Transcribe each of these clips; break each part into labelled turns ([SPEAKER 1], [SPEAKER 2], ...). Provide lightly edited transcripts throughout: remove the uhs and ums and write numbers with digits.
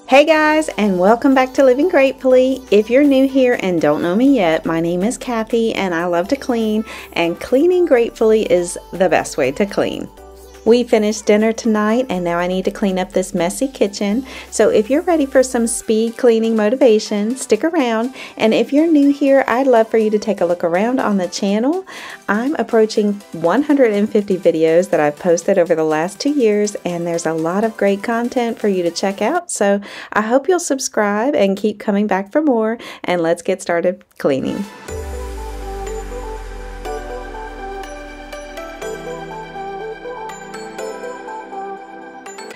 [SPEAKER 1] Hey guys, and welcome back to Living Gratefully. If you're new here and don't know me yet, my name is Kathy and I love to clean, and cleaning gratefully is the best way to clean. We finished dinner tonight and now I need to clean up this messy kitchen. So if you're ready for some speed cleaning motivation, stick around. And if you're new here, I'd love for you to take a look around on the channel. I'm approaching 150 videos that I've posted over the last 2 years, and there's a lot of great content for you to check out. So I hope you'll subscribe and keep coming back for more, and let's get started cleaning.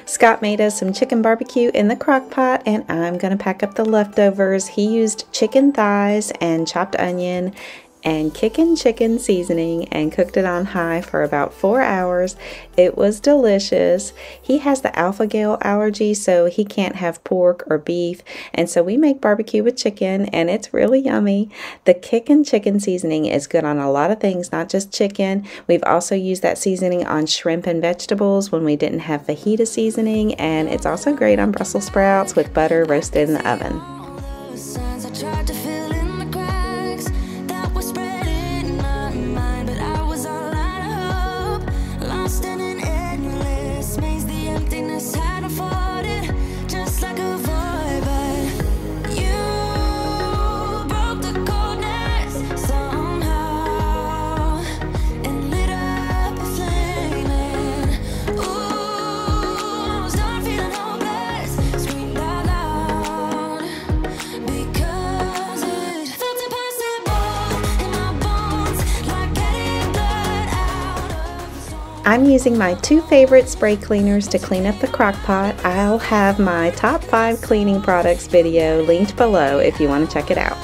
[SPEAKER 1] Scott made us some chicken barbecue in the crock pot, and I'm going to pack up the leftovers. He used chicken thighs and chopped onion and kickin' chicken seasoning and cooked it on high for about 4 hours. It was delicious. He has the alpha-gal allergy, so he can't have pork or beef, and so we make barbecue with chicken, and it's really yummy. The kickin' chicken seasoning is good on a lot of things, not just chicken. We've also used that seasoning on shrimp and vegetables when we didn't have fajita seasoning, and it's also great on Brussels sprouts with butter roasted in the oven. I'm using my 2 favorite spray cleaners to clean up the crock pot. I'll have my top 5 cleaning products video linked below if you want to check it out.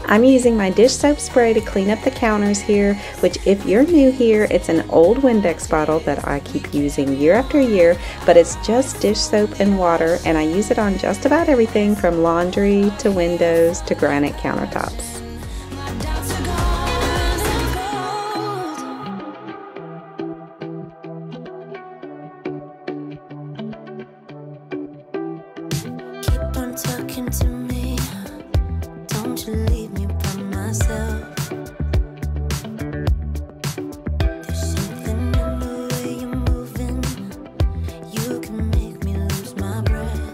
[SPEAKER 1] I'm using my dish soap spray to clean up the counters here, which if you're new here, it's an old Windex bottle that I keep using year after year, but it's just dish soap and water, and I use it on just about everything from laundry to windows to granite countertops.
[SPEAKER 2] Keep on talking to me. Don't you leave me by myself. There's something in the way you're moving. You can make me lose my breath.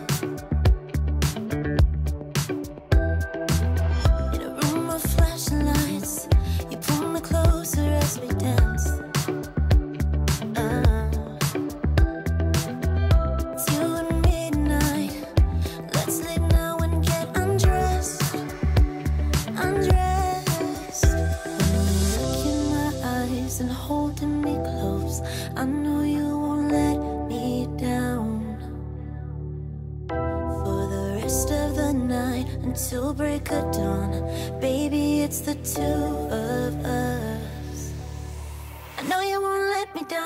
[SPEAKER 2] rest of the night until break of dawn. Baby, it's the two of us. I know you won't let me down.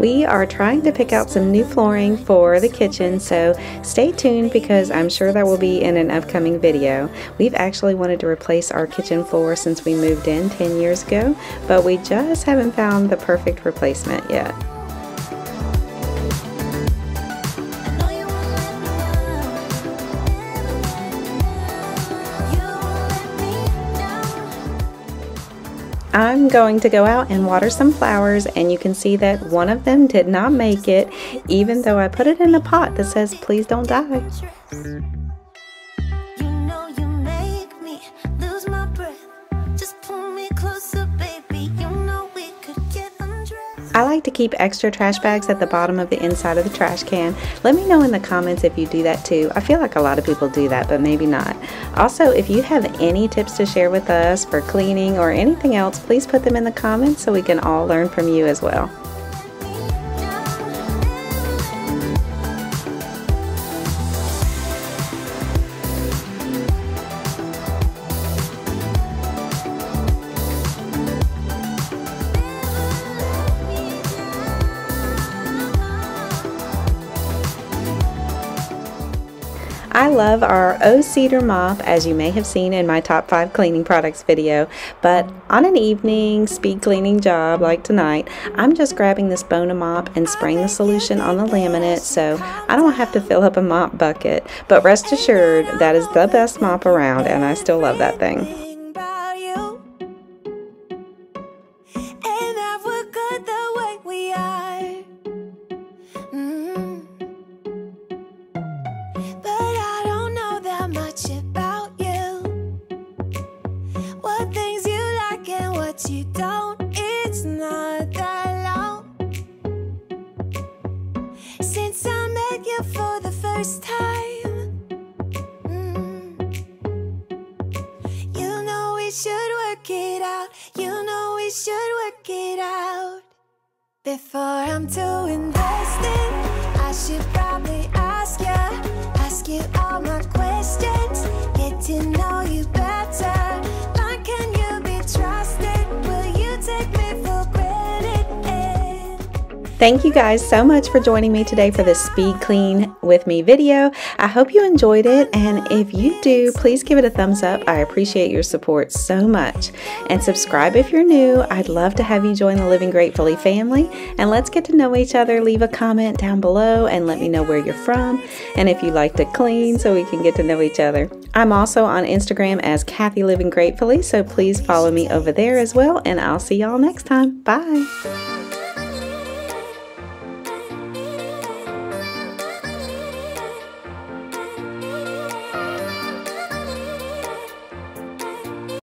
[SPEAKER 1] We are trying to pick out some new flooring for the kitchen, so stay tuned because I'm sure that will be in an upcoming video. We've actually wanted to replace our kitchen floor since we moved in 10 years ago, but we just haven't found the perfect replacement yet. I'm going to go out and water some flowers, and you can see that one of them did not make it, even though I put it in a pot that says please don't die.
[SPEAKER 2] You know you make me lose my breath. Just pull me closer, baby. You know we could get undressed.
[SPEAKER 1] I like to keep extra trash bags at the bottom of the inside of the trash can. Let me know in the comments if you do that too. I feel like a lot of people do that, but maybe not. Also, if you have any tips to share with us for cleaning or anything else, please put them in the comments so we can all learn from you as well. I love our O-Cedar mop, as you may have seen in my top 5 cleaning products video, but on an evening speed cleaning job like tonight, I'm just grabbing this Bona mop and spraying the solution on the laminate so I don't have to fill up a mop bucket. But rest assured, that is the best mop around, and I still love that thing.
[SPEAKER 2] You don't, it's not that long since I met you for the first time. You know we should work it out. You know we should work it out. Before I'm too invested, I should probably ask you all my questions, get to know you better. Like, can you be trusted?
[SPEAKER 1] Thank you guys so much for joining me today for this speed clean with me video. I hope you enjoyed it, and if you do, please give it a thumbs up. I appreciate your support so much. And subscribe if you're new. I'd love to have you join the Living Gratefully family, and let's get to know each other. Leave a comment down below and let me know where you're from and if you like to clean so we can get to know each other. I'm also on Instagram as Kathy Living Gratefully, so please follow me over there as well, and I'll see y'all next time. Bye.